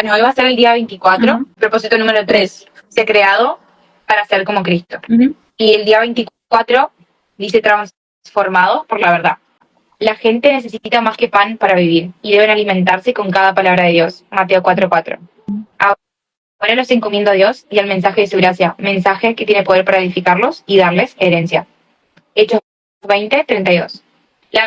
Bueno, hoy va a ser el día 24. Propósito número 3. Ser creado para ser como Cristo. Y el día 24 dice transformados por la verdad. La gente necesita más que pan para vivir y deben alimentarse con cada palabra de Dios. Mateo 4:4. Ahora los encomiendo a Dios y al mensaje de su gracia, mensaje que tiene poder para edificarlos y darles herencia. Hechos 20:32. La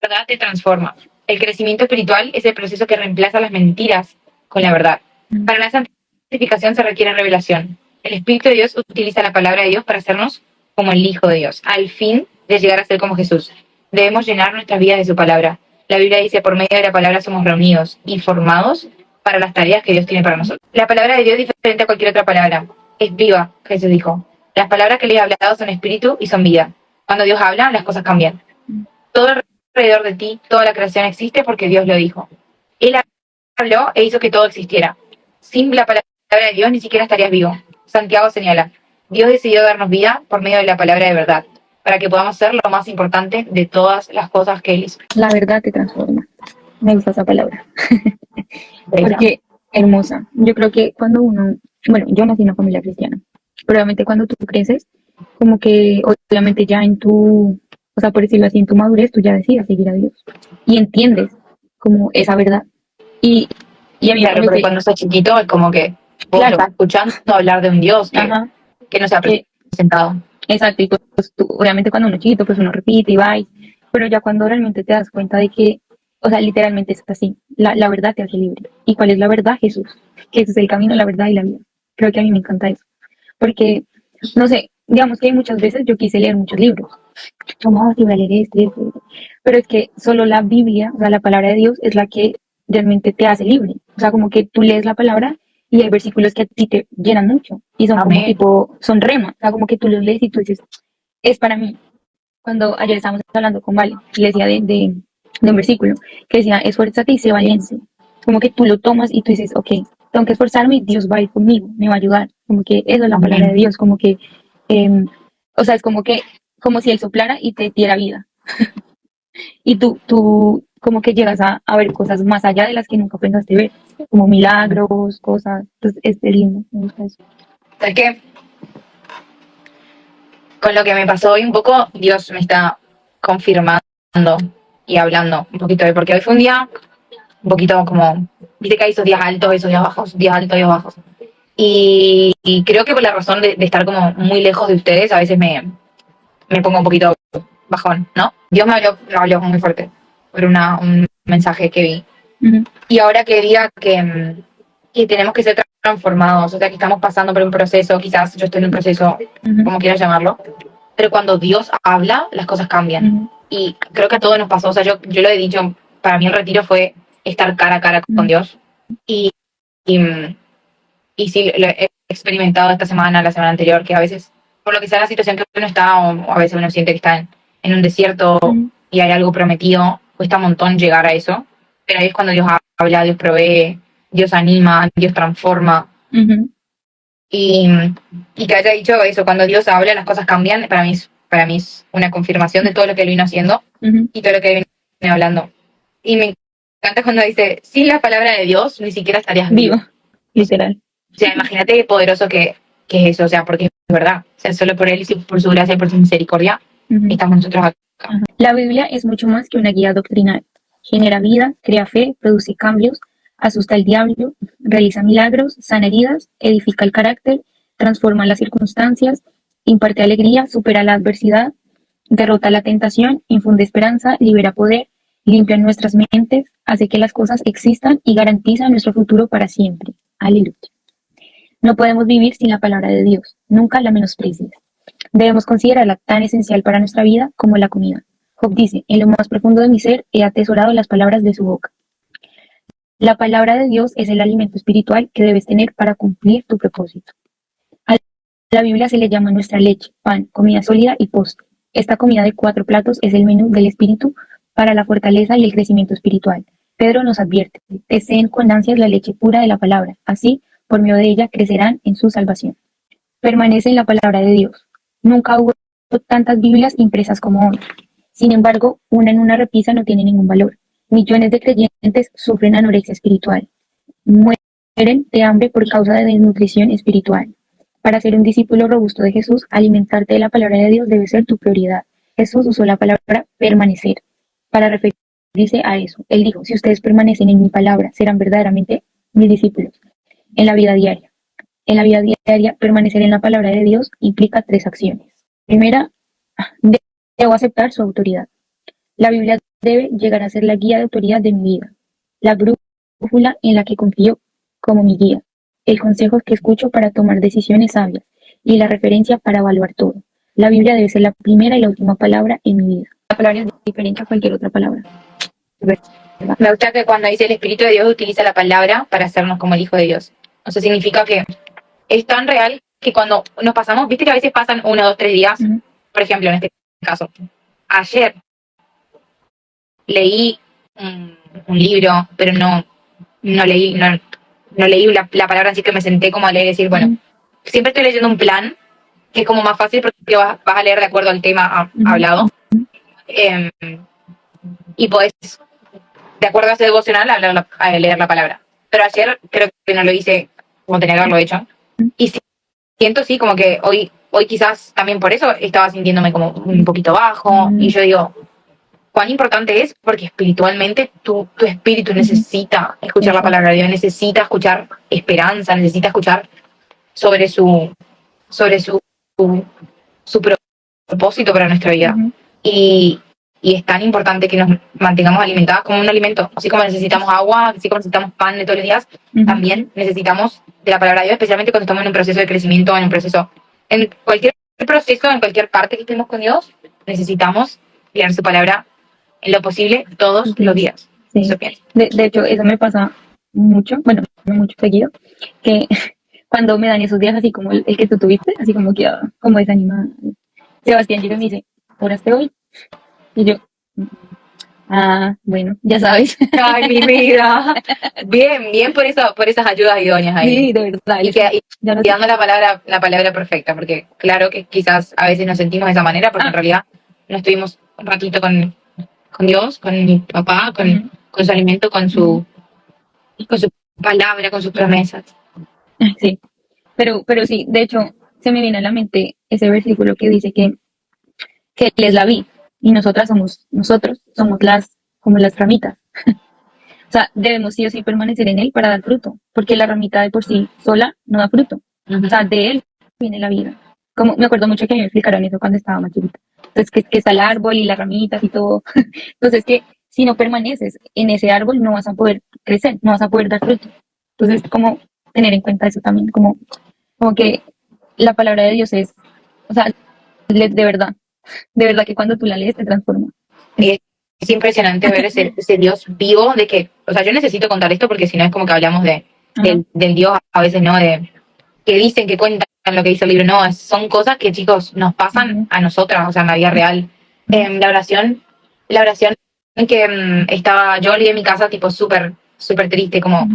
verdad te transforma. El crecimiento espiritual es el proceso que reemplaza las mentiras con la verdad. Para la santificación se requiere revelación. El Espíritu de Dios utiliza la palabra de Dios para hacernos como el Hijo de Dios, al fin de llegar a ser como Jesús. Debemos llenar nuestras vidas de su palabra. La Biblia dice, por medio de la palabra somos reunidos y formados para las tareas que Dios tiene para nosotros. La palabra de Dios es diferente a cualquier otra palabra. Es viva, Jesús dijo. Las palabras que le he hablado son espíritu y son vida. Cuando Dios habla, las cosas cambian. Todo alrededor de ti, toda la creación existe porque Dios lo dijo. Él habló e hizo que todo existiera. Sin la palabra de Dios ni siquiera estarías vivo. Santiago señala, Dios decidió darnos vida por medio de la palabra de verdad, para que podamos ser lo más importante de todas las cosas que Él hizo. La verdad te transforma. Me gusta esa palabra. Porque hermosa. Yo creo que cuando uno, bueno, yo nací en una familia cristiana, pero obviamente cuando tú creces, como que obviamente ya en tu, o sea, por decirlo así, en tu madurez, tú ya decides seguir a Dios y entiendes como esa verdad. Y a mí claro, porque cuando estás chiquito es como que vos estás escuchando hablar de un Dios que no se ha presentado. Exacto, y pues tú, obviamente cuando uno es chiquito, pues uno repite y va, pero ya cuando realmente te das cuenta de que, o sea, literalmente es así, la verdad te hace libre. ¿Y cuál es la verdad? Jesús, que ese es el camino, la verdad y la vida. Creo que a mí me encanta eso, porque, no sé, digamos que muchas veces yo quise leer muchos libros, como, si voy a leer este, pero es que solo la Biblia, o sea, la palabra de Dios es la que realmente te hace libre, o sea, como que tú lees la palabra y hay versículos que a ti te llenan mucho y son como tipo, son rema, o sea, como que tú los lees y tú dices, es para mí. Cuando ayer estábamos hablando con Vale, le decía de un versículo que decía, esfuérzate y sé valiente. Como que tú lo tomas y tú dices, ok, tengo que esforzarme y Dios va a ir conmigo, me va a ayudar. Como que eso es la palabra de Dios, como que, o sea, es como que, como si Él soplara y te diera vida. Y tú como que llegas a ver cosas más allá de las que nunca pensaste ver, como milagros, cosas. Entonces, es lindo, me gusta eso. Es que con lo que me pasó hoy un poco, Dios me está confirmando y hablando un poquito de, porque hoy fue un día un poquito como, viste que hay esos días altos, esos días bajos, días altos, días bajos. Y creo que por la razón de estar como muy lejos de ustedes, a veces me pongo un poquito bajón, ¿no? Dios me habló muy fuerte por un mensaje que vi. Y ahora que diga que tenemos que ser transformados, o sea, que estamos pasando por un proceso, quizás yo estoy en un proceso, como quieras llamarlo, pero cuando Dios habla, las cosas cambian. Y creo que a todos nos pasó, o sea, yo lo he dicho, para mí el retiro fue estar cara a cara con Dios. Y sí, lo he experimentado esta semana, la semana anterior, que a veces, por lo que sea la situación que uno está, o a veces uno siente que está en un desierto y hay algo prometido, cuesta un montón llegar a eso, pero ahí es cuando Dios habla, Dios provee, Dios anima, Dios transforma. Y que haya dicho eso, cuando Dios habla, las cosas cambian, para mí es una confirmación de todo lo que Él vino haciendo y todo lo que Él viene hablando. Y me encanta cuando dice, sin la palabra de Dios, ni siquiera estarías vivo. Literal. O sea, imagínate qué poderoso que es eso, o sea, porque es verdad. O sea, solo por Él y por su gracia y por su misericordia estamos nosotros acá. La Biblia es mucho más que una guía doctrinal. Genera vida, crea fe, produce cambios, asusta al diablo, realiza milagros, sana heridas, edifica el carácter, transforma las circunstancias, imparte alegría, supera la adversidad, derrota la tentación, infunde esperanza, libera poder, limpia nuestras mentes, hace que las cosas existan y garantiza nuestro futuro para siempre. Aleluya. No podemos vivir sin la palabra de Dios, nunca la menosprecies. Debemos considerarla tan esencial para nuestra vida como la comida. Job dice, en lo más profundo de mi ser he atesorado las palabras de su boca. La palabra de Dios es el alimento espiritual que debes tener para cumplir tu propósito. A la Biblia se le llama nuestra leche, pan, comida sólida y postre. Esta comida de 4 platos es el menú del espíritu para la fortaleza y el crecimiento espiritual. Pedro nos advierte, deseen con ansias la leche pura de la palabra, así, por medio de ella, crecerán en su salvación. Permanece en la palabra de Dios. Nunca hubo tantas Biblias impresas como hoy. Sin embargo, una en una repisa no tiene ningún valor. Millones de creyentes sufren anorexia espiritual. Mueren mueren de hambre por causa de desnutrición espiritual. Para ser un discípulo robusto de Jesús, alimentarte de la palabra de Dios debe ser tu prioridad. Jesús usó la palabra permanecer para referirse a eso. Él dijo, si ustedes permanecen en mi palabra, serán verdaderamente mis discípulos. En la vida diaria. En la vida diaria, permanecer en la palabra de Dios implica 3 acciones. Primera, debo aceptar su autoridad. La Biblia debe llegar a ser la guía de autoridad de mi vida, la brújula en la que confío como mi guía, el consejo que escucho para tomar decisiones sabias y la referencia para evaluar todo. La Biblia debe ser la primera y la última palabra en mi vida. La palabra es diferente a cualquier otra palabra. Me gusta que cuando dice el Espíritu de Dios utiliza la palabra para hacernos como el Hijo de Dios. O sea, significa que es tan real que cuando nos pasamos, viste que a veces pasan 1, 2, 3 días, por ejemplo, en este caso, ayer leí un libro, pero no leí la palabra, así que me senté como a leer y decir, bueno, siempre estoy leyendo un plan, que es como más fácil porque vas a leer de acuerdo al tema hablado. Y podés, de acuerdo a ese devocional, a leer la palabra. Pero ayer creo que no lo hice como tenía que haberlo hecho. Y siento, sí, como que hoy quizás también por eso estaba sintiéndome como un poquito bajo. Y yo digo, cuán importante es, porque espiritualmente tu espíritu necesita escuchar la palabra de Dios, necesita escuchar esperanza, necesita escuchar sobre su propósito para nuestra vida. Y es tan importante que nos mantengamos alimentadas como un alimento. Así como necesitamos agua, así como necesitamos pan de todos los días, también necesitamos de la palabra de Dios, especialmente cuando estamos en un proceso de crecimiento, en cualquier proceso, en cualquier parte que estemos con Dios, necesitamos leer su palabra en lo posible todos los días. Sí. Eso pienso. De hecho, eso me pasa mucho, bueno, no mucho seguido, que cuando me dan esos días así como el que tú tuviste, así como que como desanimada, Sebastián llega y me dice, ¿oraste hoy? Y yo, bueno, ya sabes. Ay, mi vida. Bien por esas ayudas idóneas ahí. Sí, de verdad. Y dando la palabra perfecta, porque claro que quizás a veces nos sentimos de esa manera, porque en realidad no estuvimos un ratito con Dios, con mi papá, con su alimento, con su palabra, con sus promesas. Sí, pero sí, de hecho, se me viene a la mente ese versículo que dice que Él es la vid y nosotros somos como las ramitas. O sea, debemos sí o sí permanecer en Él para dar fruto, porque la ramita de por sí sola no da fruto. O sea, de Él viene la vida. Como me acuerdo mucho que me explicaron eso cuando estaba más chiquita. Entonces, que está el árbol y las ramitas y todo. Entonces, que si no permaneces en ese árbol, no vas a poder crecer, no vas a poder dar fruto. Entonces, como tener en cuenta eso también, como que la palabra de Dios es, o sea, de verdad que cuando tú la lees te transforma. Es impresionante ver ese Dios vivo, de que, o sea, yo necesito contar esto porque si no es como que hablamos del Dios a veces, ¿no? Que dicen, que cuentan lo que dice el libro, no, son cosas que, chicos, nos pasan a nosotras, o sea, en la vida real. La oración en que estaba, yo olvidé mi casa tipo súper triste, como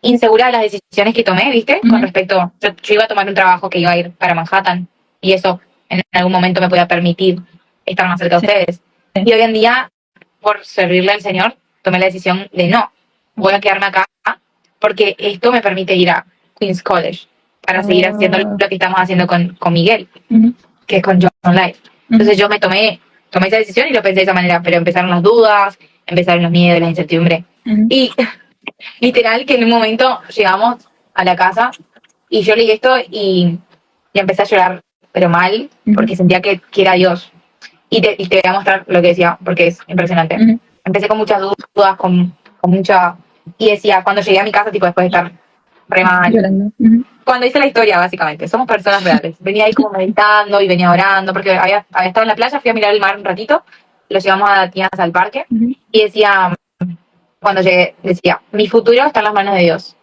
insegura de las decisiones que tomé, ¿viste? Con respecto, yo iba a tomar un trabajo que iba a ir para Manhattan y eso en algún momento me podía permitir estar más cerca de ustedes. Y hoy en día, por servirle al Señor, tomé la decisión de no, voy a quedarme acá porque esto me permite ir a Queen's College para seguir haciendo lo que estamos haciendo con Miguel, que es con John Life. Entonces yo tomé esa decisión y lo pensé de esa manera, pero empezaron las dudas, empezaron los miedos, la incertidumbre. Y literal que en un momento llegamos a la casa y yo leí esto y empecé a llorar, pero mal, porque sentía que era Dios. Y te voy a mostrar lo que decía, porque es impresionante. Empecé con muchas dudas, con mucha... Y decía, cuando llegué a mi casa, tipo después de estar re mal, cuando hice la historia, básicamente, somos personas reales. Venía ahí como meditando y venía orando, porque había estado en la playa, fui a mirar el mar un ratito, lo llevamos a las tías al parque, y decía, cuando llegué, decía, mi futuro está en las manos de Dios.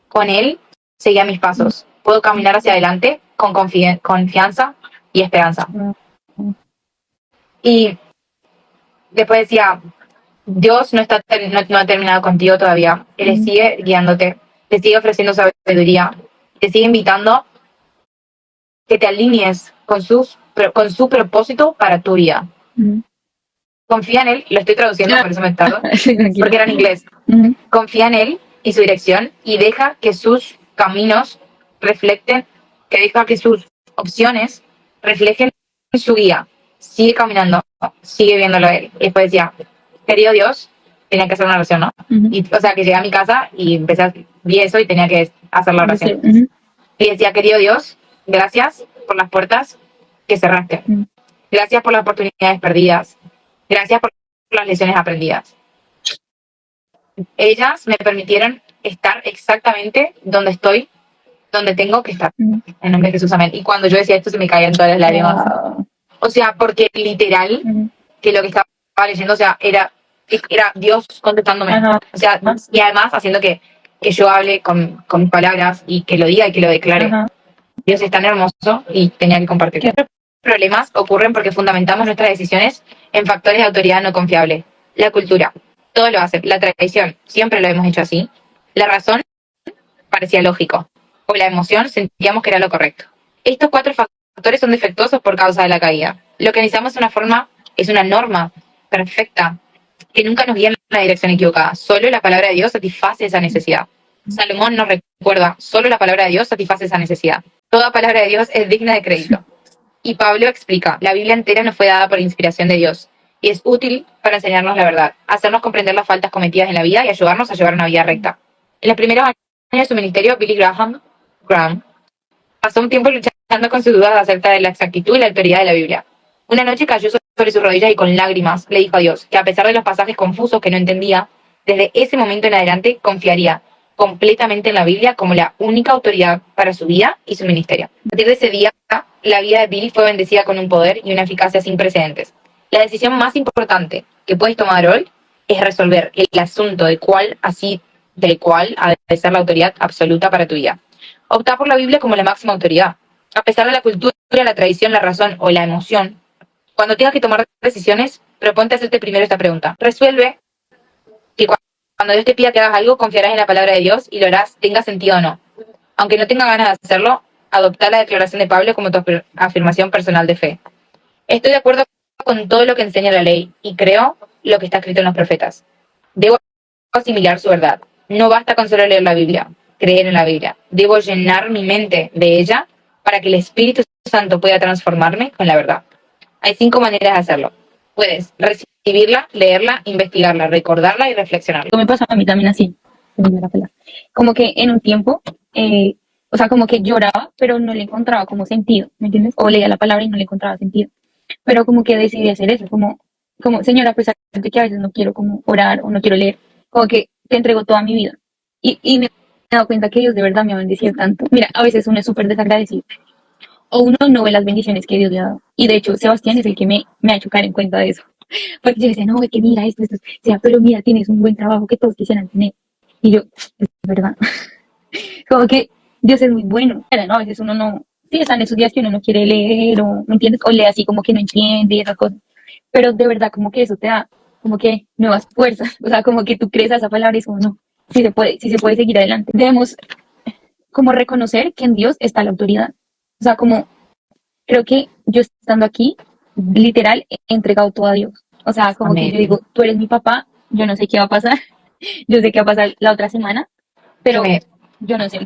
Con Él seguía mis pasos. Puedo caminar hacia adelante con confianza y esperanza. Y después decía, Dios no ha terminado contigo todavía. Él sigue guiándote, te sigue ofreciendo sabiduría, te sigue invitando que te alinees con su propósito para tu vida. Confía en Él, lo estoy traduciendo, por eso me tardo, porque era en inglés. Confía en Él y su dirección y deja que sus caminos reflejen, que deja que sus opciones reflejen su guía. Sigue caminando, sigue viéndolo a él. Y después decía, querido Dios, tenía que hacer una oración, ¿no? Y, o sea, que llegué a mi casa y vi eso y tenía que hacer la oración. Y decía, querido Dios, gracias por las puertas que cerraste. Gracias por las oportunidades perdidas. Gracias por las lecciones aprendidas. Ellas me permitieron estar exactamente donde estoy, donde tengo que estar. En nombre de Jesús, amén. Y cuando yo decía esto se me caían todas las lágrimas. O sea, porque literal, que lo que estaba leyendo, o sea, era Dios contestándome. O sea, y además haciendo que yo hable con mis palabras y que lo diga y que lo declare. Dios es tan hermoso y tenía que compartir. Los problemas ocurren porque fundamentamos nuestras decisiones en factores de autoridad no confiables. La cultura, todo lo hace. La tradición, siempre lo hemos hecho así. La razón parecía lógico. O la emoción, sentíamos que era lo correcto. Estos 4 factores son defectuosos por causa de la caída. Lo que necesitamos es una norma perfecta que nunca nos guía en la dirección equivocada. Solo la palabra de Dios satisface esa necesidad. Salomón nos recuerda, solo la palabra de Dios satisface esa necesidad. Toda palabra de Dios es digna de crédito. Y Pablo explica, la Biblia entera nos fue dada por inspiración de Dios y es útil para enseñarnos la verdad, hacernos comprender las faltas cometidas en la vida y ayudarnos a llevar una vida recta. En los primeros años de su ministerio, Billy Graham pasó un tiempo luchando con sus dudas acerca de la exactitud y la autoridad de la Biblia. Una noche cayó sobre sus rodillas y con lágrimas le dijo a Dios que a pesar de los pasajes confusos que no entendía, desde ese momento en adelante confiaría completamente en la Biblia como la única autoridad para su vida y su ministerio. A partir de ese día, la vida de Billy fue bendecida con un poder y una eficacia sin precedentes. La decisión más importante que puedes tomar hoy es resolver el asunto del cual ha de ser la autoridad absoluta para tu vida. Opta por la Biblia como la máxima autoridad. A pesar de la cultura, la tradición, la razón o la emoción, cuando tengas que tomar decisiones, proponte hacerte primero esta pregunta. Resuelve que cuando Dios te pida que hagas algo, confiarás en la palabra de Dios y lo harás, tenga sentido o no. Aunque no tenga ganas de hacerlo, adopta la declaración de Pablo como tu afirmación personal de fe. Estoy de acuerdo con todo lo que enseña la ley y creo lo que está escrito en los profetas. Debo asimilar su verdad. No basta con solo leer la Biblia, creer en la Biblia. Debo llenar mi mente de ella para que el Espíritu Santo pueda transformarme con la verdad. Hay 5 maneras de hacerlo. Puedes recibirla, leerla, investigarla, recordarla y reflexionarla. Me pasa a mí también así. Como que en un tiempo, o sea, como que lloraba, pero no le encontraba como sentido, ¿me entiendes? O leía la palabra y no le encontraba sentido. Pero como que decidí hacer eso, como señora, pues de que a veces no quiero como orar o no quiero leer, como que te entrego toda mi vida. Y me he dado cuenta que Dios de verdad me ha bendecido tanto. Mira, a veces uno es súper desagradecido. O uno no ve las bendiciones que Dios le ha dado. Y de hecho, Sebastián es el que me ha hecho caer en cuenta de eso. Porque yo decía, no, es que mira esto. O sea, pero mira, tienes un buen trabajo que todos quisieran tener. Y yo, es verdad. Como que Dios es muy bueno. Pero no, a veces uno no, sí, están esos días que uno no quiere leer o, ¿me entiendes? O lee así como que no entiende y esas cosas. Pero de verdad, como que eso te da como que nuevas fuerzas. O sea, como que tú crees a esa palabra y es como, no, sí se puede seguir adelante. Debemos como reconocer que en Dios está la autoridad. O sea, como creo que yo estando aquí, literal, he entregado todo a Dios. O sea, como Amén. que yo digo, tú eres mi papá, yo no sé qué va a pasar, yo sé qué va a pasar la otra semana, pero yo no sé.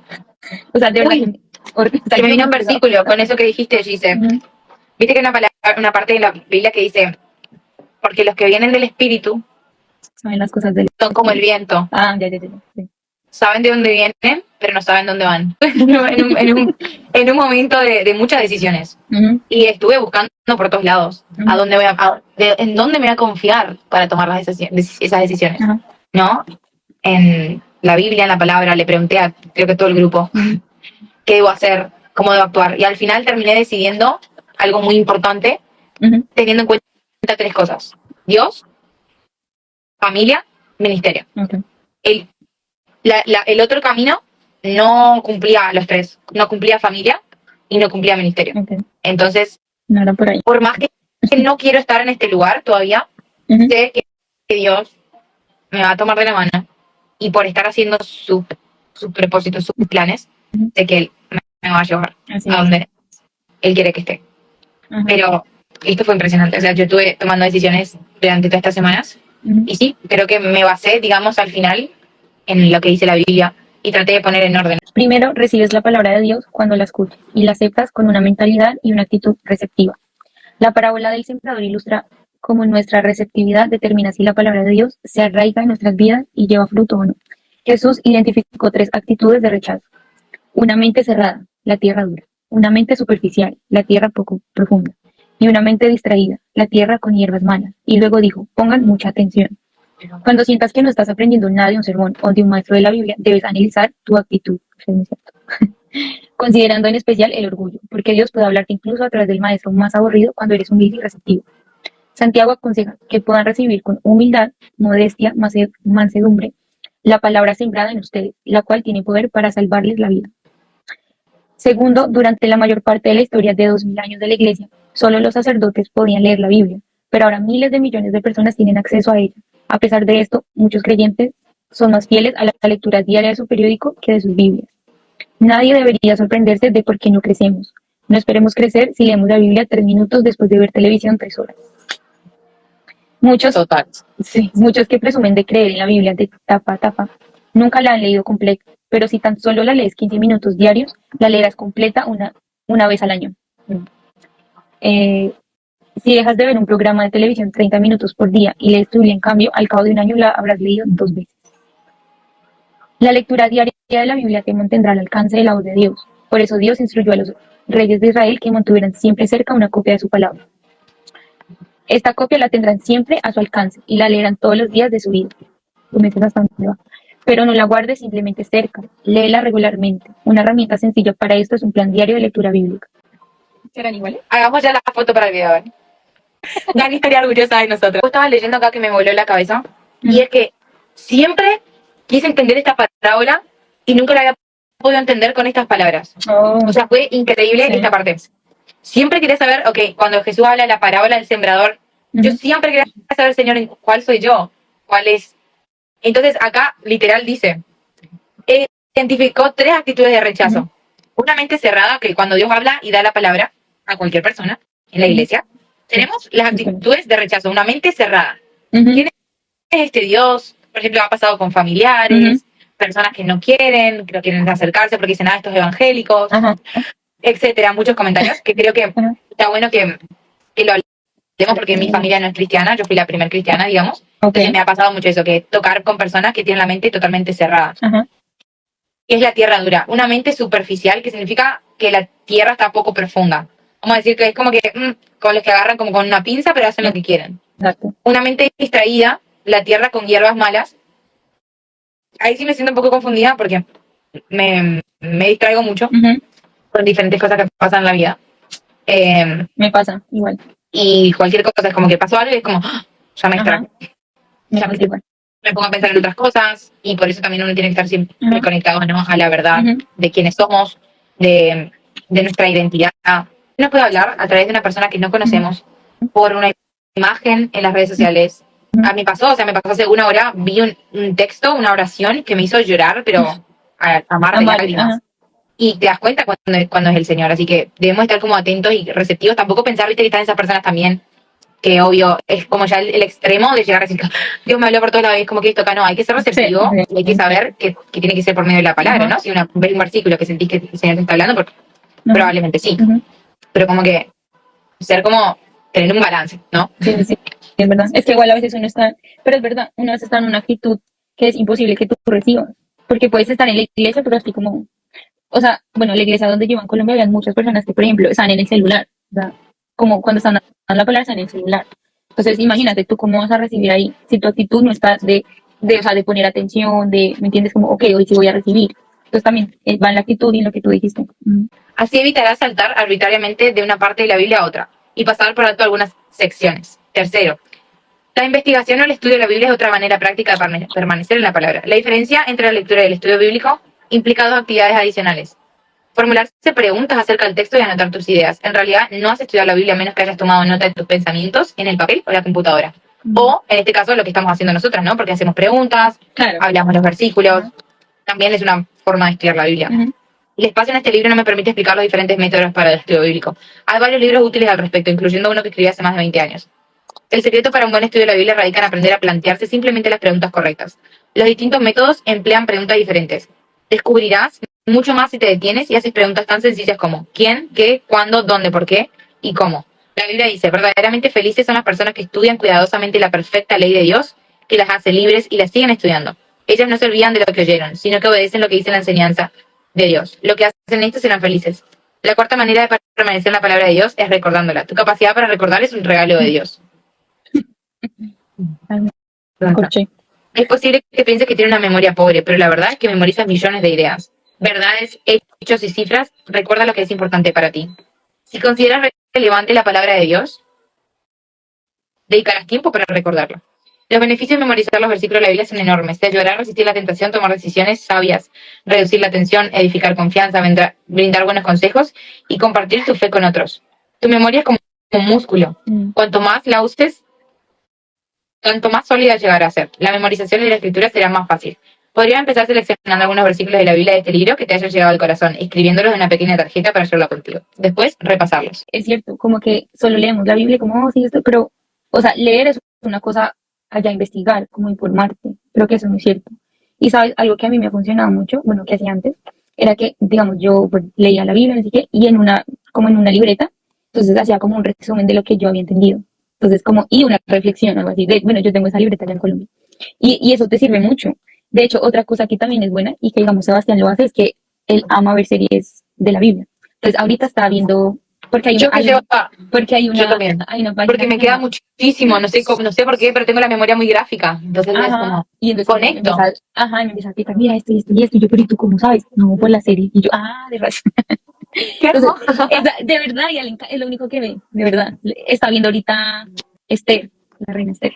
O sea, de verdad que me vino un versículo con eso que dijiste, Gise. Viste que hay una parte de la Biblia que dice, porque los que vienen del Espíritu saben las cosas del son como el viento. Ah, ya. Sí. Saben de dónde vienen, pero no saben dónde van. en un momento de muchas decisiones. Y estuve buscando por todos lados en dónde me voy a confiar para tomar esas decisiones. ¿No? En la Biblia, en la palabra, le pregunté a creo que todo el grupo qué debo hacer, cómo debo actuar. Y al final terminé decidiendo algo muy importante, teniendo en cuenta 3 cosas. Dios, familia, ministerio. El otro camino no cumplía los 3. No cumplía familia y no cumplía ministerio. Entonces, no era por ahí. Por más que no quiero estar en este lugar todavía, sé que Dios me va a tomar de la mano y por estar haciendo sus propósitos, sus planes, sé que Él me va a llevar a donde Él quiere que esté. Pero esto fue impresionante. O sea, yo estuve tomando decisiones durante todas estas semanas y sí, creo que me basé, digamos, al final en lo que dice la Biblia y traté de poner en orden. Primero, recibes la palabra de Dios cuando la escuchas y la aceptas con una mentalidad y una actitud receptiva. La parábola del sembrador ilustra cómo nuestra receptividad determina si la palabra de Dios se arraiga en nuestras vidas y lleva fruto o no. Jesús identificó 3 actitudes de rechazo. Una mente cerrada, la tierra dura. Una mente superficial, la tierra poco profunda. Y una mente distraída, la tierra con hierbas malas. Y luego dijo, pongan mucha atención. Cuando sientas que no estás aprendiendo nada de un sermón o de un maestro de la Biblia, debes analizar tu actitud. Considerando en especial el orgullo, porque Dios puede hablarte incluso a través del maestro más aburrido cuando eres humilde y receptivo. Santiago aconseja que puedan recibir con humildad, modestia, mansedumbre, la palabra sembrada en ustedes, la cual tiene poder para salvarles la vida. Segundo, durante la mayor parte de la historia de 2000 años de la Iglesia, solo los sacerdotes podían leer la Biblia, pero ahora miles de millones de personas tienen acceso a ella. A pesar de esto, muchos creyentes son más fieles a la lectura diaria de su periódico que de sus Biblias. Nadie debería sorprenderse de por qué no crecemos. No esperemos crecer si leemos la Biblia 3 minutos después de ver televisión 3 horas. Muchos que presumen de creer en la Biblia de tapa a tapa, nunca la han leído completa, pero si tan solo la lees 15 minutos diarios, la leerás completa una vez al año. Si dejas de ver un programa de televisión 30 minutos por día y lees tu Biblia, en cambio, al cabo de un año la habrás leído 2 veces. La lectura diaria de la Biblia te mantendrá al alcance de la voz de Dios. Por eso Dios instruyó a los reyes de Israel que mantuvieran siempre cerca una copia de su palabra. Esta copia la tendrán siempre a su alcance y la leerán todos los días de su vida. Pero no la guardes simplemente cerca, léela regularmente. Una herramienta sencilla para esto es un plan diario de lectura bíblica. ¿Serán iguales? Hagamos ya la foto para el video. Dani estaría orgullosa de nosotros. Yo estaba leyendo acá que me voló la cabeza y es que siempre quise entender esta parábola y nunca la había podido entender con estas palabras. O sea, fue increíble esta parte. Siempre quería saber, ok, cuando Jesús habla de la parábola del sembrador, yo siempre quería saber, Señor, ¿cuál soy yo? ¿Cuál es? Entonces acá literal dice, identificó 3 actitudes de rechazo. Una mente cerrada, que cuando Dios habla y da la palabra a cualquier persona en la iglesia, tenemos las actitudes de rechazo, una mente cerrada. ¿Quién es este Dios? Por ejemplo, ha pasado con familiares, personas que no quieren acercarse porque dicen, estos evangélicos, etcétera. Muchos comentarios que creo que está bueno que lo hablemos porque mi familia no es cristiana, yo fui la primera cristiana, digamos. Entonces me ha pasado mucho eso, que tocar con personas que tienen la mente totalmente cerrada. Y es la tierra dura, una mente superficial, que significa que la tierra está poco profunda. Vamos a decir que es como que con los que agarran como con una pinza, pero hacen lo que quieren. Una mente distraída, la tierra con hierbas malas. Ahí sí me siento un poco confundida porque me distraigo mucho con diferentes cosas que pasan en la vida. Me pasa igual. Y cualquier cosa, es como que pasó algo y es como, ya me distraigo. Me pongo a pensar en otras cosas y por eso también uno tiene que estar siempre conectado, ¿no?, a la verdad de quiénes somos, de nuestra identidad. No puedo hablar a través de una persona que no conocemos por una imagen en las redes sociales. A mí me pasó hace una hora, vi un texto, una oración que me hizo llorar, pero a mar de lágrimas. Y te das cuenta cuando es el Señor, así que debemos estar como atentos y receptivos. Tampoco pensar, viste, que están esas personas también, que obvio es como ya el extremo de llegar a decir, Dios me habló por todos lados, es como que esto acá no, hay que ser receptivo y hay que saber que tiene que ser por medio de la palabra, ¿no? Si ves un versículo que sentís que el Señor te está hablando, probablemente sí. Pero como que ser como tener un balance, ¿no? Sí, es verdad. Es que igual a veces uno está, pero es verdad, uno a veces está en una actitud que es imposible que tú recibas, porque puedes estar en la iglesia, pero así como, o sea, bueno, la iglesia donde yo en Colombia había muchas personas que, por ejemplo, están en el celular, o sea, como cuando están dando la palabra están en el celular. Entonces, imagínate tú cómo vas a recibir ahí, si tu actitud no está de poner atención, ¿me entiendes? Como, ok, hoy sí voy a recibir. Entonces también va en la actitud y en lo que tú dijiste. Así evitarás saltar arbitrariamente de una parte de la Biblia a otra y pasar por alto algunas secciones. Tercero, la investigación o el estudio de la Biblia es otra manera práctica de permanecer en la palabra. La diferencia entre la lectura y el estudio bíblico implica 2 actividades adicionales. Formularse preguntas acerca del texto y anotar tus ideas. En realidad, no has estudiado la Biblia a menos que hayas tomado nota de tus pensamientos en el papel o la computadora. O, en este caso, lo que estamos haciendo nosotras, ¿no? Porque hacemos preguntas, hablamos los versículos. También es una forma de estudiar la Biblia. El espacio en este libro no me permite explicar los diferentes métodos para el estudio bíblico. Hay varios libros útiles al respecto, incluyendo uno que escribí hace más de 20 años. El secreto para un buen estudio de la Biblia radica en aprender a plantearse simplemente las preguntas correctas. Los distintos métodos emplean preguntas diferentes. Descubrirás mucho más si te detienes y haces preguntas tan sencillas como ¿quién?, ¿qué?, ¿cuándo?, ¿dónde?, ¿por qué? Y ¿cómo? La Biblia dice, verdaderamente felices son las personas que estudian cuidadosamente la perfecta ley de Dios, que las hace libres y las siguen estudiando. Ellas no se olvidan de lo que oyeron, sino que obedecen lo que dice la enseñanza de Dios. Lo que hacen esto serán felices. La cuarta manera de permanecer en la palabra de Dios es recordándola. Tu capacidad para recordar es un regalo de Dios. Es posible que pienses que tiene una memoria pobre, pero la verdad es que memorizas millones de ideas. Verdades, hechos y cifras, recuerda lo que es importante para ti. Si consideras relevante la palabra de Dios, dedicarás tiempo para recordarlo. Los beneficios de memorizar los versículos de la Biblia son enormes. Te ayudará a resistir la tentación, tomar decisiones sabias, reducir la tensión, edificar confianza, brindar buenos consejos y compartir tu fe con otros. Tu memoria es como un músculo. Cuanto más la uses, tanto más sólida llegará a ser. La memorización de la escritura será más fácil. Podría empezar seleccionando algunos versículos de la Biblia de este libro que te hayan llegado al corazón, escribiéndolos en una pequeña tarjeta para llevarla contigo. Después, repasarlos. Es cierto, como que solo leemos la Biblia como, oh, sí, esto, pero, o sea, leer es una cosa, allá investigar, como informarte. Creo que eso es muy cierto. Y sabes, algo que a mí me ha funcionado mucho, bueno, que hacía antes, era que, digamos, yo pues, leía la Biblia, no sé qué, y como en una libreta, entonces hacía como un resumen de lo que yo había entendido. Entonces, y una reflexión, algo así, bueno, yo tengo esa libreta allá en Colombia. Y eso te sirve mucho. De hecho, otra cosa que también es buena, y que, digamos, Sebastián lo hace, es que él ama ver series de la Biblia. Entonces, ahorita está viendo, porque hay una página porque me queda muchísimo, no sé por qué, pero tengo la memoria muy gráfica. Entonces, es como, y entonces conecto. Me empieza a explicar, mira esto y esto y esto. Y yo, pero ¿y tú cómo sabes? No, por la serie. Y yo, de razón. De verdad, y es lo único que ve, de verdad. Está viendo ahorita Esther, la reina Esther.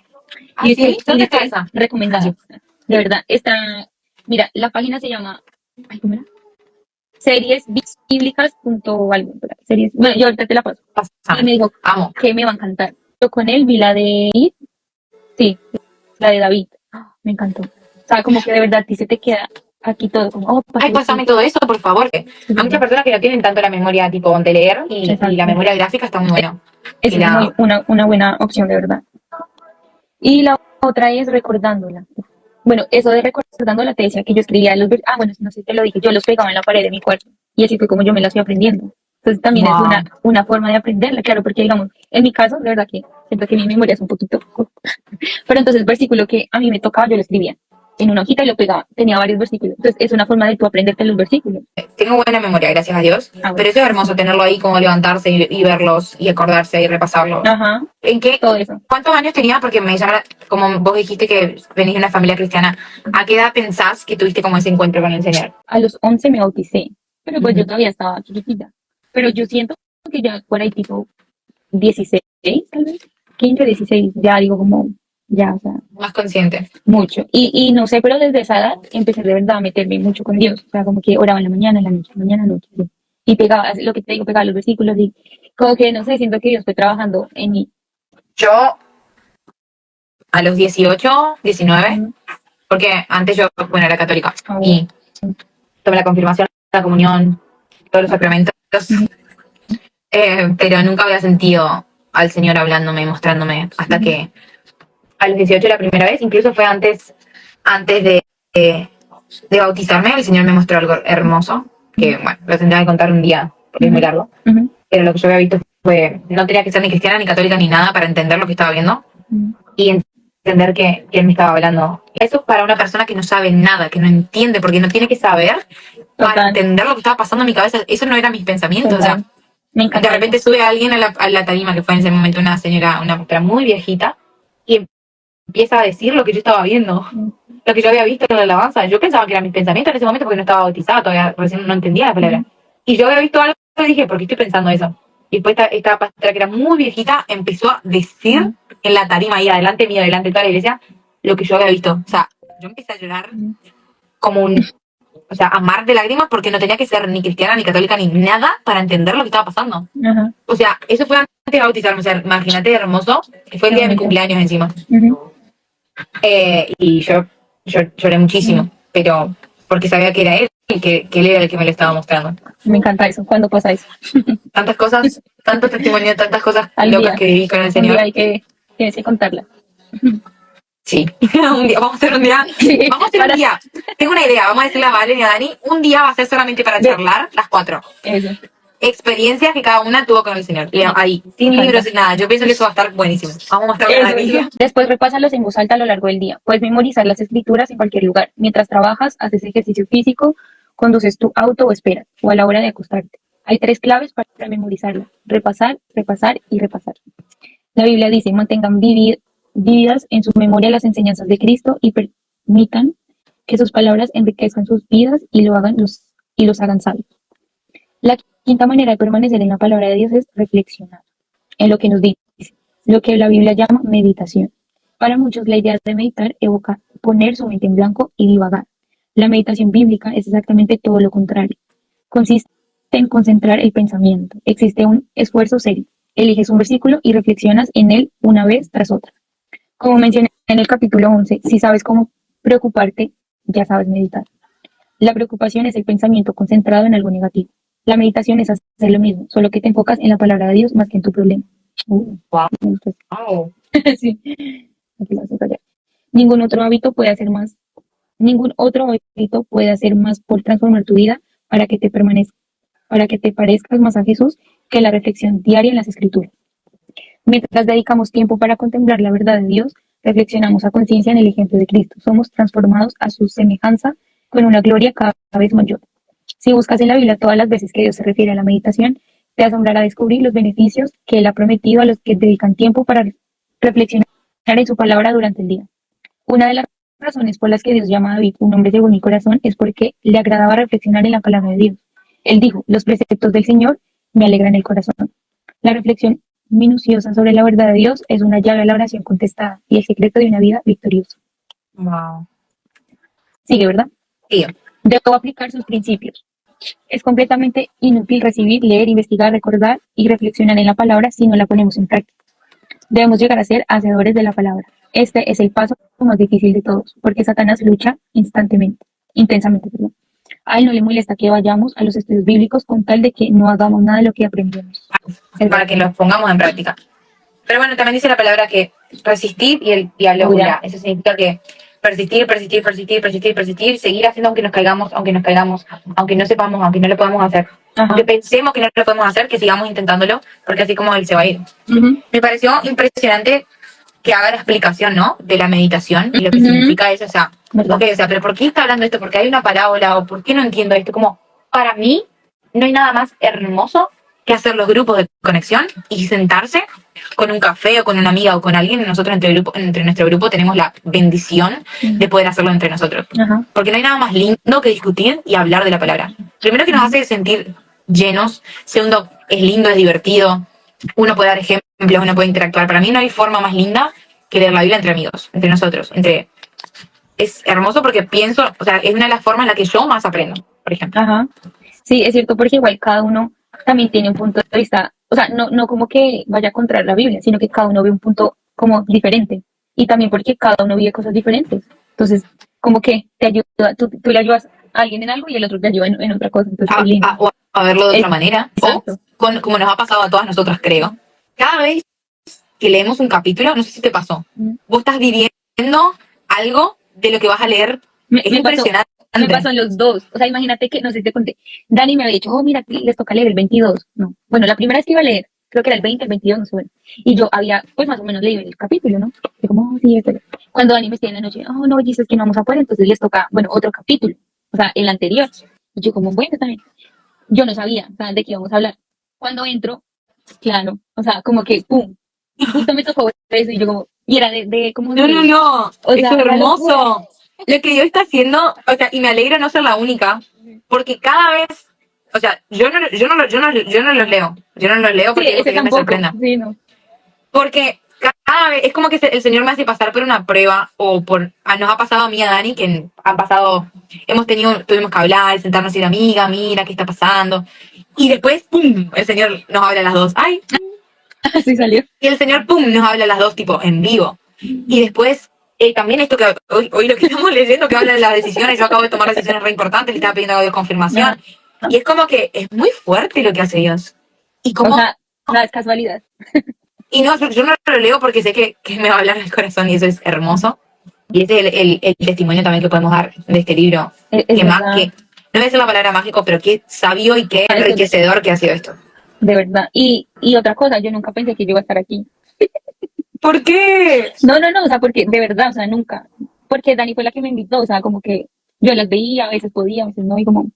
Y sí, ¿dónde está esa? Recomendada. De verdad, mira, la página se llama, ¿cómo era? Seriesbíblicas.algo. Bueno, yo ahorita te la paso. Y me dijo que me va a encantar. Yo con él vi la de sí, la de David. Me encantó. O sea, como que de verdad a ti se te queda aquí todo. Como, pásame todo eso, por favor. Hay muchas personas que no tienen tanto la memoria tipo de leer y la memoria gráfica está muy buena. Es una buena opción, de verdad. Y la otra es recordándola. Bueno, eso de recordándola te decía que yo escribía bueno, no sé si te lo dije, yo los pegaba en la pared de mi cuarto. Y así fue como yo me las fui aprendiendo. Entonces también es una forma de aprenderla, claro, porque digamos, en mi caso, de verdad que siento que mi memoria es un poquito pero entonces el versículo que a mí me tocaba, yo lo escribía en una hojita y lo pegaba. Tenía varios versículos. Entonces es una forma de tú aprenderte los versículos. Tengo buena memoria, gracias a Dios. Bueno. Pero eso es hermoso tenerlo ahí, como levantarse y verlos y acordarse y repasarlos. Ajá. ¿En qué? Todo eso. ¿Cuántos años tenías? Porque me llama, como vos dijiste que venís de una familia cristiana, ¿a qué edad pensás que tuviste como ese encuentro con el Señor? A los 11 me bauticé, pero pues yo todavía estaba chiquitita. Pero yo siento que ya por ahí tipo 16, tal vez, 15, 16, ya digo como, ya, o sea. Más consciente. Mucho. Y no sé, pero desde esa edad empecé de verdad a meterme mucho con Dios. O sea, como que oraba en la mañana, en la noche, mañana, noche. ¿Sí? Y pegaba, lo que te digo, pegaba los versículos y como que, no sé, siento que Dios fue trabajando en mí. Yo, a los 18, 19, porque antes yo, bueno, era católica y tomé la confirmación, la comunión, todos los sacramentos, pero nunca había sentido al Señor hablándome, mostrándome, hasta que a los 18 la primera vez, incluso fue antes de bautizarme, el Señor me mostró algo hermoso, que bueno, lo tendría que contar un día, porque es muy largo, pero lo que yo había visto no tenía que ser ni cristiana, ni católica, ni nada para entender lo que estaba viendo, y entender que él me estaba hablando. Eso es para una persona que no sabe nada, que no entiende, porque no tiene que saber para entender lo que estaba pasando en mi cabeza. Eso no eran mis pensamientos. O sea, de repente sube alguien a la tarima, que fue en ese momento una señora, una mujer muy viejita, y empieza a decir lo que yo estaba viendo, lo que yo había visto en la alabanza. Yo pensaba que eran mis pensamientos en ese momento porque no estaba bautizada, todavía recién no entendía la palabra. Y yo había visto algo y dije, ¿por qué estoy pensando eso? Y después esta pastora, que era muy viejita, empezó a decir en la tarima, ahí adelante mío, adelante de toda la iglesia, lo que yo había visto. O sea, yo empecé a llorar como a mar de lágrimas, porque no tenía que ser ni cristiana, ni católica, ni nada para entender lo que estaba pasando. O sea, eso fue antes de bautizarme. O sea, imagínate, hermoso, que fue el día de mi cumpleaños encima. Y yo lloré muchísimo, pero porque sabía que era él, que él era el que me lo estaba mostrando. Me encanta eso, cuando pasa eso. Tantas cosas, tantos testimonios, tantas cosas locas que viví con el Señor. Tienes que contarla. Sí, un día, vamos a hacer un día, tengo una idea, vamos a decirle a Valen y a Dani, un día va a ser solamente para charlar las 4. Eso. Experiencias que cada una tuvo con el Señor. Ahí, sin libros, sin nada. Yo pienso que eso va a estar buenísimo. Vamos a mostrarle a Dani. Después repásalos en voz alta a lo largo del día. Puedes memorizar las escrituras en cualquier lugar. Mientras trabajas, haces ejercicio físico, conduces tu auto o esperas, o a la hora de acostarte. Hay 3 claves para memorizarla: repasar, repasar y repasar. La Biblia dice: mantengan vividas en su memoria las enseñanzas de Cristo y permitan que sus palabras enriquezcan sus vidas y los hagan sabios. La quinta manera de permanecer en la palabra de Dios es reflexionar en lo que nos dice, lo que la Biblia llama meditación. Para muchos, la idea de meditar evoca poner su mente en blanco y divagar. La meditación bíblica es exactamente todo lo contrario. Consiste en concentrar el pensamiento. Existe un esfuerzo serio. Eliges un versículo y reflexionas en él una vez tras otra. Como mencioné en el capítulo 11, si sabes cómo preocuparte, ya sabes meditar. La preocupación es el pensamiento concentrado en algo negativo. La meditación es hacer lo mismo, solo que te enfocas en la palabra de Dios más que en tu problema. Wow. Sí. Aquí lo vas a callar. Ningún otro hábito puede hacer más por transformar tu vida para que te parezcas más a Jesús que la reflexión diaria en las Escrituras. Mientras dedicamos tiempo para contemplar la verdad de Dios, reflexionamos a conciencia en el ejemplo de Cristo. Somos transformados a su semejanza con una gloria cada vez mayor. Si buscas en la Biblia todas las veces que Dios se refiere a la meditación, te asombrará descubrir los beneficios que Él ha prometido a los que dedican tiempo para reflexionar en su palabra durante el día. Una de las razones por las que Dios llama a David un hombre según mi corazón es porque le agradaba reflexionar en la palabra de Dios. Él dijo: los preceptos del Señor me alegran el corazón. La reflexión minuciosa sobre la verdad de Dios es una llave a la oración contestada y el secreto de una vida victoriosa. Wow. Sigue, ¿verdad? Sí. Debo aplicar sus principios. Es completamente inútil recibir, leer, investigar, recordar y reflexionar en la palabra si no la ponemos en práctica. Debemos llegar a ser hacedores de la palabra. Este es el paso más difícil de todos, porque Satanás lucha intensamente. A él no le molesta que vayamos a los estudios bíblicos con tal de que no hagamos nada de lo que aprendemos. Para que los pongamos en práctica. Pero bueno, también dice la palabra que resistir y el diablo huirá. Eso significa que persistir, seguir haciendo aunque nos caigamos, aunque no sepamos, aunque no lo podamos hacer. Ajá. Aunque pensemos que no lo podemos hacer, que sigamos intentándolo, porque así como él se va a ir. Me pareció impresionante que haga la explicación, ¿no? De la meditación y lo que significa eso. O sea, pero ¿por qué está hablando esto? ¿Por qué hay una parábola? ¿O por qué no entiendo esto? Como, para mí, no hay nada más hermoso que hacer los grupos de conexión y sentarse con un café o con una amiga o con alguien. Nosotros entre nuestro grupo tenemos la bendición de poder hacerlo entre nosotros. Porque no hay nada más lindo que discutir y hablar de la palabra. Primero, que nos hace sentir llenos. Segundo, es lindo, es divertido. Uno puede dar ejemplos, uno puede interactuar. Para mí no hay forma más linda que leer la Biblia entre amigos, entre nosotros. Es hermoso porque pienso, o sea, es una de las formas en la que yo más aprendo, por ejemplo. Ajá. Sí, es cierto, porque igual cada uno también tiene un punto de vista, o sea, no como que vaya contra la Biblia, sino que cada uno ve un punto como diferente. Y también porque cada uno vive cosas diferentes. Entonces, como que te ayuda, tú le ayudas a alguien en algo y el otro te ayuda en otra cosa. Entonces, o a verlo de otra manera. Exacto. O, como nos ha pasado a todas nosotras, creo. Cada vez que leemos un capítulo, no sé si te pasó, vos estás viviendo algo de lo que vas a leer. Es impresionante. Me pasó los dos. O sea, imagínate que, no sé si te conté, Dani me había dicho: oh, mira, les toca leer el 22. No. Bueno, la primera vez que iba a leer, creo que era el 20, el 22, no sé, bueno. Y yo había, pues más o menos leído el capítulo, ¿no? Y como, oh, sí, este. Cuando Dani me escribe en la noche: oh, no, dices que no vamos a poder, entonces les toca, bueno, otro capítulo. O sea, el anterior. Y yo como, bueno, también. Yo no sabía, o sea, de qué íbamos a hablar. Cuando entro, claro, o sea, como que, pum, justo me tocó eso y yo como, y era de como... No, o sea, es hermoso. Lo que Dios está haciendo, o sea, y me alegra no ser la única, porque cada vez, o sea, yo no los leo porque sí, me sorprenda. Sí, no. Porque cada vez, es como que el Señor me hace pasar por una prueba, o nos ha pasado a mí y a Dani, que tuvimos que hablar, sentarnos y decir: amiga, mira, ¿qué está pasando? Y después, pum, el Señor nos habla a las dos. ¡Ay! Así salió. Y el Señor, pum, nos habla a las dos, tipo, en vivo. Y después, también esto que hoy lo que estamos leyendo, que habla de las decisiones, yo acabo de tomar decisiones re importantes, le estaba pidiendo a Dios confirmación. Y es como que es muy fuerte lo que hace Dios. Y como, o sea, nada es casualidad. Y no, yo no lo leo porque sé que me va a hablar el corazón y eso es hermoso. Y ese es el testimonio también que podemos dar de este libro. Que más que, no voy a decir la palabra mágico, pero qué sabio y qué enriquecedor que ha sido esto. De verdad. Y otra cosa, yo nunca pensé que yo iba a estar aquí. ¿Por qué? No, o sea, porque de verdad, o sea, nunca. Porque Dani fue la que me invitó, o sea, como que yo las veía, a veces podía, a veces no, y como,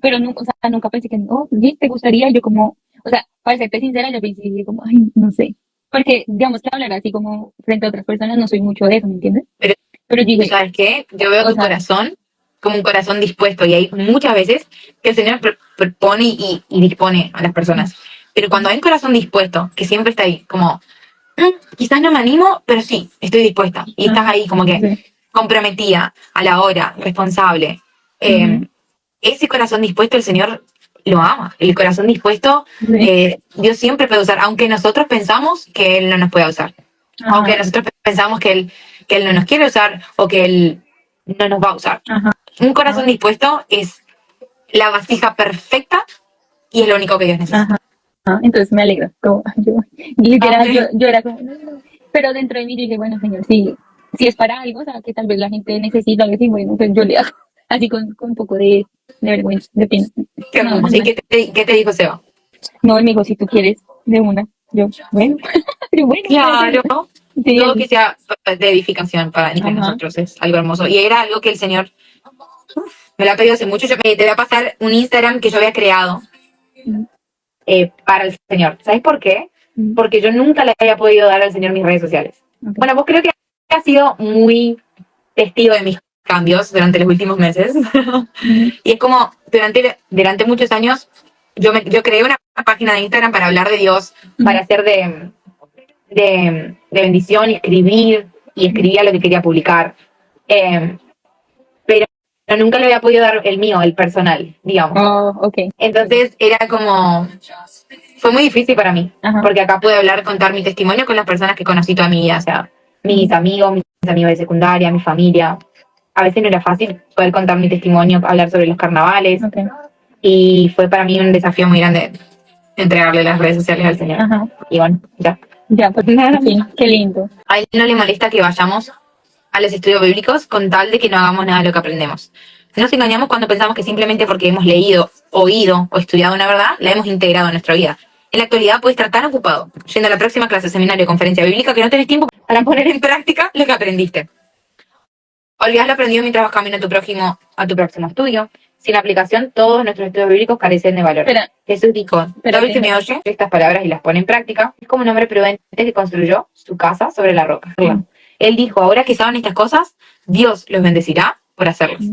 pero nunca, o sea, nunca pensé que, oh, sí, te gustaría, yo como, o sea, para serte sincera, yo pensé como, ay, no sé. Porque, digamos que hablar así como frente a otras personas no soy mucho de eso, ¿me entiendes? Pero yo dije, ¿sabes qué? Yo veo tu corazón como un corazón dispuesto y hay muchas veces que el Señor propone y dispone a las personas. Pero cuando hay un corazón dispuesto, que siempre está ahí, como, quizás no me animo, pero sí, estoy dispuesta. Y estás ahí como que comprometida, a la hora, responsable. Ese corazón dispuesto el Señor lo ama. El corazón dispuesto, Dios siempre puede usar, aunque nosotros pensamos que Él no nos puede usar. Aunque nosotros pensamos que Él no nos quiere usar o que Él no nos va a usar. Un corazón dispuesto es la vasija perfecta y es lo único que Dios necesita. Entonces me alegra. Como, yo era como, no. Pero dentro de mí yo dije, bueno, Señor, si es para algo, o sea, que tal vez la gente necesita algo así, bueno, pues yo le hago. Así con un poco de vergüenza, de pena. Qué hermoso. ¿Y qué te dijo Seba? No, él me dijo, si tú quieres, de una. Yo, bueno, claro. Sí, todo que sea de edificación para entre nosotros es algo hermoso. Y era algo que el Señor me lo ha pedido hace mucho. Te voy a pasar un Instagram que yo había creado para el Señor. ¿Sabes por qué? Porque yo nunca le había podido dar al Señor mis redes sociales. Bueno, vos creo que has sido muy testigo de mis cambios durante los últimos meses. Y es como, durante muchos años, yo creé una página de Instagram para hablar de Dios, para hacer de bendición y escribía lo que quería publicar. Pero nunca le había podido dar el mío, el personal, digamos. Entonces era como, fue muy difícil para mí, porque acá pude contar mi testimonio con las personas que conocí toda mi vida, o sea, mis amigos de secundaria, mi familia. A veces no era fácil poder contar mi testimonio, hablar sobre los carnavales. Y fue para mí un desafío muy grande entregarle las redes sociales al Señor. Y bueno, ya. Pues sí, qué lindo. A él no le molesta que vayamos a los estudios bíblicos con tal de que no hagamos nada de lo que aprendemos. Nos engañamos cuando pensamos que simplemente porque hemos leído, oído o estudiado una verdad, la hemos integrado en nuestra vida. En la actualidad puedes estar tan ocupado yendo a la próxima clase, seminario, conferencia bíblica que no tenés tiempo para poner en práctica lo que aprendiste. Olvidás lo aprendido mientras vas camino a tu próximo estudio. Sin aplicación, todos nuestros estudios bíblicos carecen de valor. Jesús dijo, todo el que me oye estas palabras y las pone en práctica es como un hombre prudente que construyó su casa sobre la roca. Él dijo, ahora que saben estas cosas, Dios los bendecirá por hacerlas.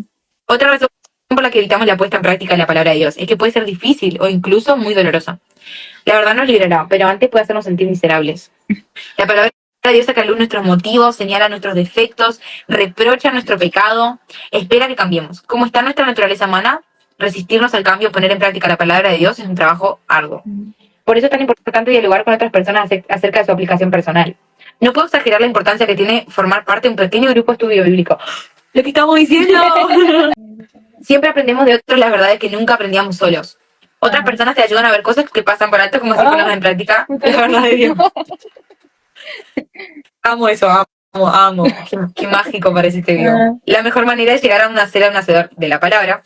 Otra razón por la que evitamos la puesta en práctica de la palabra de Dios es que puede ser difícil o incluso muy dolorosa. La verdad nos librará, pero antes puede hacernos sentir miserables. La palabra de Dios saca a luz nuestros motivos, señala nuestros defectos, reprocha nuestro pecado, espera que cambiemos. Como está nuestra naturaleza humana, resistirnos al cambio, poner en práctica la palabra de Dios es un trabajo arduo. Por eso es tan importante dialogar con otras personas acerca de su aplicación personal. No puedo exagerar la importancia que tiene formar parte de un pequeño grupo de estudio bíblico. Lo que estamos diciendo. Siempre aprendemos de otros las verdades que nunca aprendíamos solos. Otras personas te ayudan a ver cosas que pasan por alto como si ponemos en práctica la verdad de Dios. Amo eso, amo. Qué mágico parece este video. La mejor manera de llegar a ser un hacedor de la palabra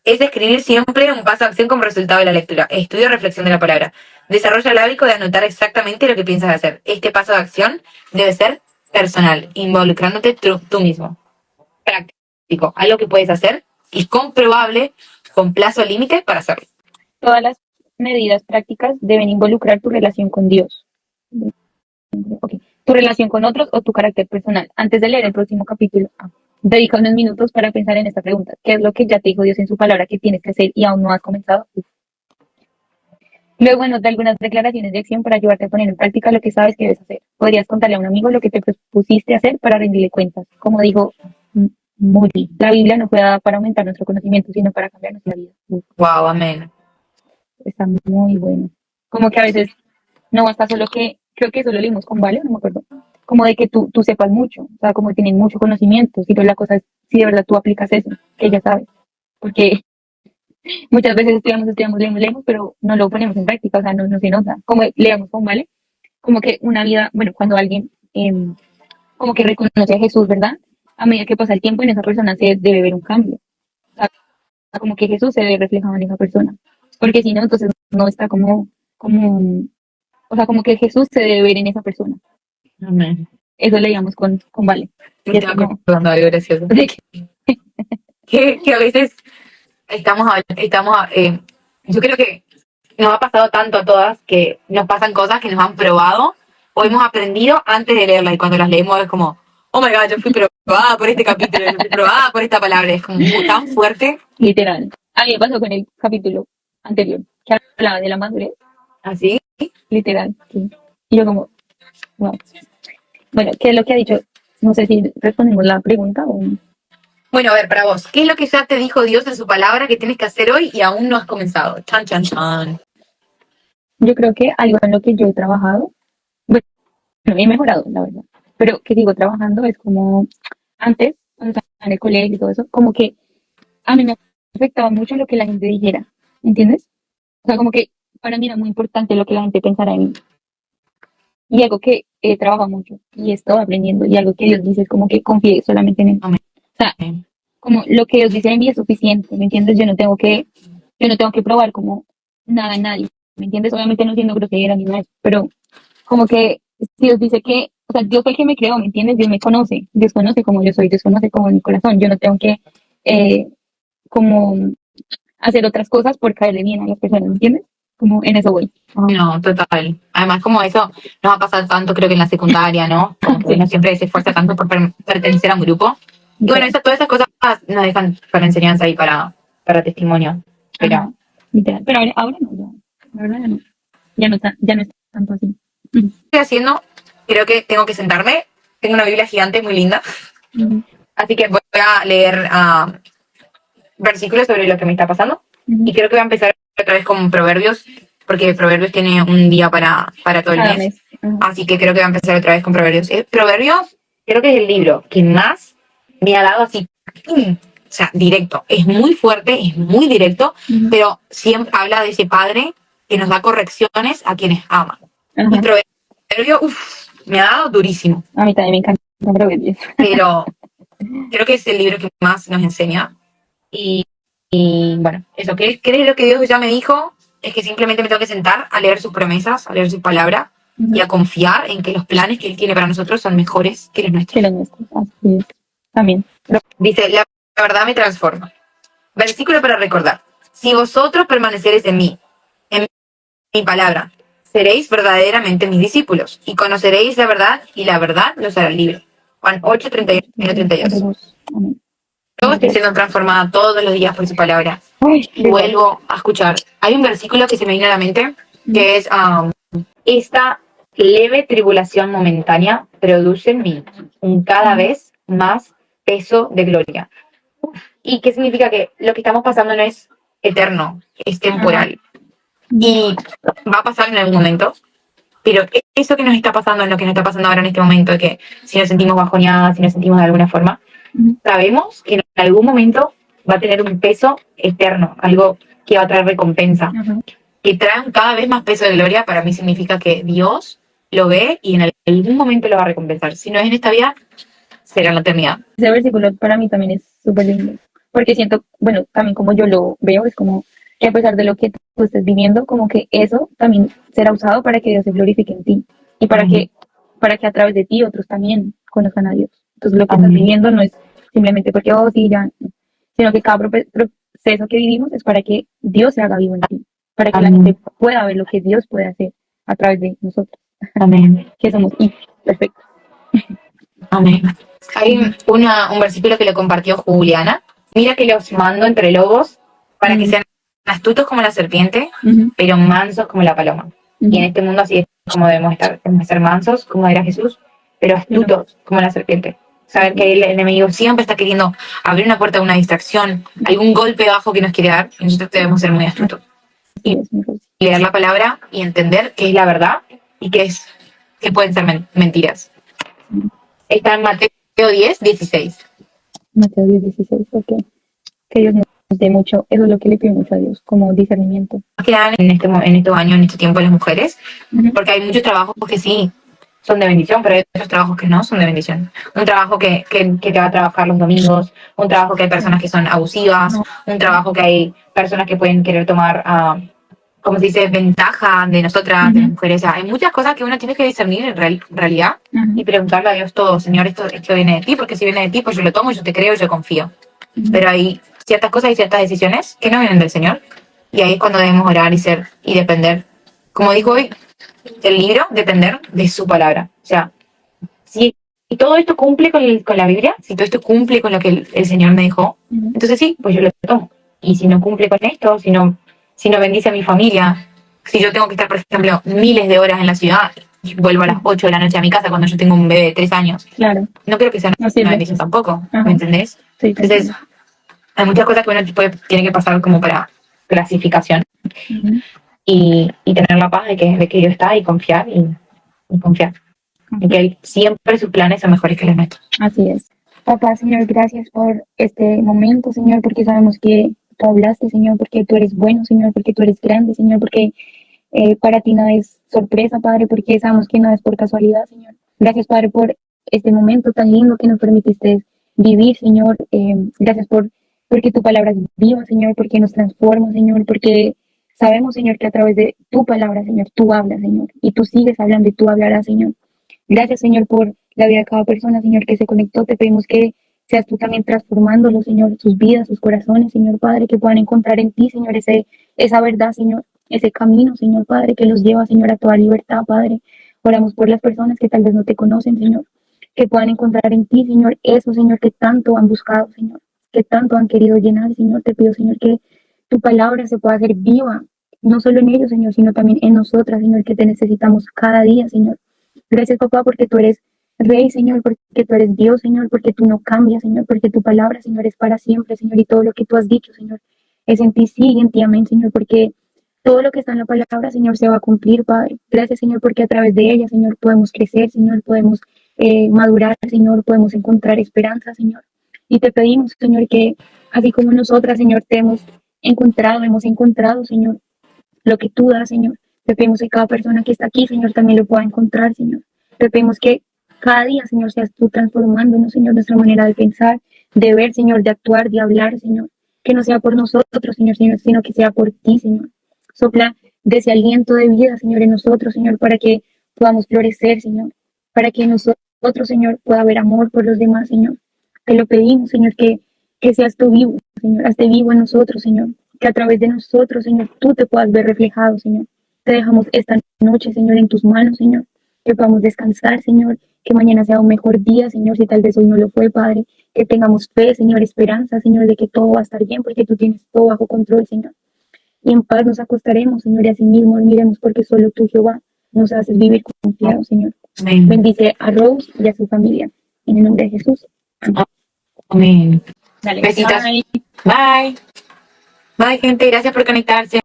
es escribir siempre un paso de acción como resultado de la lectura. Estudio reflexión de la palabra. Desarrolla el hábito de anotar exactamente lo que piensas hacer. Este paso de acción debe ser personal, involucrándote tú mismo. Práctico, algo que puedes hacer y comprobable con plazo límite para hacerlo. Todas las medidas prácticas deben involucrar tu relación con Dios. Tu relación con otros o tu carácter personal. Antes de leer el próximo capítulo, dedica unos minutos para pensar en esta pregunta. ¿Qué es lo que ya te dijo Dios en su palabra que tienes que hacer y aún no has comenzado? Luego anota algunas declaraciones de acción para ayudarte a poner en práctica lo que sabes que debes hacer. Podrías contarle a un amigo lo que te propusiste hacer para rendirle cuentas. Como dijo Moody, la Biblia no fue dada para aumentar nuestro conocimiento, sino para cambiar nuestra vida. Wow, amén. Está muy bueno. Como que a veces no basta solo que, creo que eso lo leímos con Vale, no me acuerdo, como de que tú sepas mucho, o sea, como tienes mucho conocimiento, sino la cosa es si de verdad tú aplicas eso, que ya sabes, porque muchas veces leemos, pero no lo ponemos en práctica, o sea, no se nota, como leemos con Vale, como que una vida, bueno, cuando alguien como que reconoce a Jesús, ¿verdad? a medida que pasa el tiempo en esa persona se debe ver un cambio. O sea, como que Jesús se ve reflejado en esa persona. Porque si no, entonces no está o sea, como que Jesús se debe ver en esa persona. Amén. Eso leíamos con Vale. Me estaba acordando de algo gracioso. Que a veces yo creo que nos ha pasado tanto a todas que nos pasan cosas que nos han probado o hemos aprendido antes de leerlas y cuando las leemos es como, oh my god, yo fui probada por este capítulo, yo fui probada por esta palabra, es como tan fuerte. Literal. A mí me pasó con el capítulo anterior, que hablaba de la madurez. ¿Así? Literal, sí. Y yo como, wow. Bueno, ¿qué es lo que ha dicho? No sé si respondimos la pregunta o... Bueno, a ver, para vos, ¿qué es lo que ya te dijo Dios en su palabra que tienes que hacer hoy y aún no has comenzado? Chan, chan, chan. Yo creo que algo en lo que yo he trabajado, bueno, he mejorado, la verdad, pero que sigo trabajando es como antes, cuando estaba en el colegio y todo eso, como que a mí me afectaba mucho lo que la gente dijera, ¿entiendes? O sea, como que para mí era muy importante lo que la gente pensara de mí. Y algo que he trabajado mucho y he estado aprendiendo y algo que Dios dice es como que confíe solamente en él. Amén. O sea, como lo que Dios dice de mí es suficiente, ¿me entiendes? Yo no tengo que probar como nada en nadie, ¿me entiendes? Obviamente no siendo grosera ni nada, pero como que Dios dice que, o sea, Dios fue el que me creó, ¿me entiendes? Dios me conoce, Dios conoce cómo yo soy, Dios conoce cómo es mi corazón, yo no tengo que como hacer otras cosas por caerle bien a las personas, ¿me entiendes? Como en eso voy. No, total. Además, como eso nos va a pasar tanto, creo que en la secundaria, ¿no? Como que uno siempre se esfuerza tanto por pertenecer a un grupo. Y bueno, todas esas cosas nos dejan para enseñanza y para testimonio. Pero, literal. Pero ahora no, ya. Ahora ya no. Ya no es tanto así. estoy haciendo, creo que tengo que sentarme. Tengo una Biblia gigante muy linda. Así que voy a leer versículos sobre lo que me está pasando. Y creo que voy a empezar otra vez con Proverbios, porque Proverbios tiene un día para todo el mes. Así que creo que voy a empezar otra vez con Proverbios. Proverbios creo que es el libro que más me ha dado así, o sea, directo. Es muy fuerte, es muy directo, pero siempre habla de ese padre que nos da correcciones a quienes aman. Y Proverbios, me ha dado durísimo. A mí también me encanta Proverbios. Pero creo que es el libro que más nos enseña. Y bueno, eso, ¿qué es lo que Dios ya me dijo? Es que simplemente me tengo que sentar a leer sus promesas, a leer su palabra y a confiar en que los planes que Él tiene para nosotros son mejores que los nuestros. Que los nuestros, así es. También. Dice, la verdad me transforma. Versículo para recordar. Si vosotros permaneceréis en mi palabra, seréis verdaderamente mis discípulos y conoceréis la verdad y la verdad los hará libres. Juan 8, 31, 32. Yo estoy siendo transformada todos los días por su palabra. Vuelvo a escuchar. Hay un versículo que se me viene a la mente, que es, esta leve tribulación momentánea produce en mí un cada vez más peso de gloria. ¿Y qué significa? Que lo que estamos pasando no es eterno, es temporal. Y va a pasar en algún momento. Pero eso que nos está pasando, es lo que nos está pasando ahora en este momento, de que si nos sentimos bajoneadas, si nos sentimos de alguna forma, sabemos que en algún momento va a tener un peso eterno, algo que va a traer recompensa, que trae un cada vez más peso de gloria. Para mí significa que Dios lo ve y en algún momento lo va a recompensar. Si no es en esta vida, será en la eternidad. Ese versículo para mí también es súper lindo, porque siento, bueno, también como yo lo veo, es como que a pesar de lo que tú estés viviendo, como que eso también será usado para que Dios se glorifique en ti y para que a través de ti otros también conozcan a Dios. Entonces lo que estás viviendo no es simplemente porque, oh, sí, ya, sino que cada proceso que vivimos es para que Dios se haga vivo en ti, para que la gente pueda ver lo que Dios puede hacer a través de nosotros. Amén. Que somos imperfectos. Amén. Hay un versículo que le compartió Juliana. Mira que los mando entre lobos para que sean astutos como la serpiente, pero mansos como la paloma. Y en este mundo así es como debemos estar, debemos ser mansos, como era Jesús, pero astutos como la serpiente. Saber que el enemigo siempre está queriendo abrir una puerta a una distracción, algún golpe bajo que nos quiere dar, y nosotros debemos ser muy astutos. Y leer la palabra y entender qué es la verdad y qué pueden ser mentiras. Está en Mateo 10, 16. Mateo 10, 16, ok. Que Dios nos dé mucho, eso es lo que le pido mucho a Dios, como discernimiento. Que dan en estos años, en este tiempo, las mujeres, porque hay muchos trabajos que sí, son de bendición, pero hay otros trabajos que no son de bendición. Un trabajo que te va a trabajar los domingos, un trabajo que hay personas que son abusivas, un trabajo que hay personas que pueden querer tomar, como se dice, ventaja de nosotras, de las mujeres. O sea, hay muchas cosas que uno tiene que discernir en realidad y preguntarle a Dios todo. Señor, esto viene de ti, porque si viene de ti, pues yo lo tomo, yo te creo, yo confío. Pero hay ciertas cosas y ciertas decisiones que no vienen del Señor. Y ahí es cuando debemos orar y depender. Como dijo hoy el libro, depender de su palabra. O sea, si todo esto cumple con la Biblia, si todo esto cumple con lo que el Señor me dejó, entonces sí, pues yo lo tomo. Y si no cumple con esto, si no bendice a mi familia, si yo tengo que estar, por ejemplo, miles de horas en la ciudad y vuelvo a las 8 de la noche a mi casa cuando yo tengo un bebé de 3 años, no creo que sea una bendición tampoco, ¿me entendés? Sí, entonces, hay muchas cosas que uno tiene que pasar como para clasificación y tener la paz de que Dios está y confiar y confiar. Y que Él siempre sus planes son mejores que los nuestros. Así es. Papá, Señor, gracias por este momento, Señor, porque sabemos que tú hablaste, Señor, porque tú eres bueno, Señor, porque tú eres grande, Señor, porque para ti nada es sorpresa, Padre, porque sabemos que nada es por casualidad, Señor. Gracias, Padre, por este momento tan lindo que nos permitiste vivir, Señor. Gracias porque tu palabra es viva, Señor, porque nos transforma, Señor, porque sabemos, Señor, que a través de tu palabra, Señor, tú hablas, Señor, y tú sigues hablando y tú hablarás, Señor. Gracias, Señor, por la vida de cada persona, Señor, que se conectó. Te pedimos que seas tú también transformándolo, Señor, sus vidas, sus corazones, Señor Padre, que puedan encontrar en ti, Señor, esa verdad, Señor, ese camino, Señor Padre, que los lleva, Señor, a toda libertad, Padre. Oramos por las personas que tal vez no te conocen, Señor, que puedan encontrar en ti, Señor, eso, Señor, que tanto han buscado, Señor, que tanto han querido llenar, Señor. Te pido, Señor, que tu palabra se pueda hacer viva, no solo en ellos, Señor, sino también en nosotras, Señor, que te necesitamos cada día, Señor. Gracias, papá, porque tú eres Rey, Señor, porque tú eres Dios, Señor, porque tú no cambias, Señor, porque tu palabra, Señor, es para siempre, Señor, y todo lo que tú has dicho, Señor, es en ti, sigue en ti, amén, Señor, porque todo lo que está en la palabra, Señor, se va a cumplir, Padre. Gracias, Señor, porque a través de ella, Señor, podemos crecer, Señor, podemos madurar, Señor, podemos encontrar esperanza, Señor. Y te pedimos, Señor, que así como nosotras, Señor, te hemos encontrado, Señor, lo que tú das, Señor. Te pedimos que cada persona que está aquí, Señor, también lo pueda encontrar, Señor. Te pedimos que cada día, Señor, seas tú transformándonos, Señor, nuestra manera de pensar, de ver, Señor, de actuar, de hablar, Señor. Que no sea por nosotros, Señor, sino que sea por ti, Señor. Sopla de ese aliento de vida, Señor, en nosotros, Señor, para que podamos florecer, Señor. Para que nosotros, Señor, pueda haber amor por los demás, Señor. Te lo pedimos, Señor, que seas tú vivo, Señor, hazte vivo en nosotros, Señor. Que a través de nosotros, Señor, tú te puedas ver reflejado, Señor. Te dejamos esta noche, Señor, en tus manos, Señor. Que podamos descansar, Señor. Que mañana sea un mejor día, Señor, si tal vez hoy no lo fue, Padre. Que tengamos fe, Señor, esperanza, Señor, de que todo va a estar bien, porque tú tienes todo bajo control, Señor. Y en paz nos acostaremos, Señor, y así mismo dormiremos, porque solo tú, Jehová, nos haces vivir confiados, Señor. Amén. Bendice a Rose y a su familia. En el nombre de Jesús. Amén. Dale. Besitos. Bye. Bye, gente. Gracias por conectarse.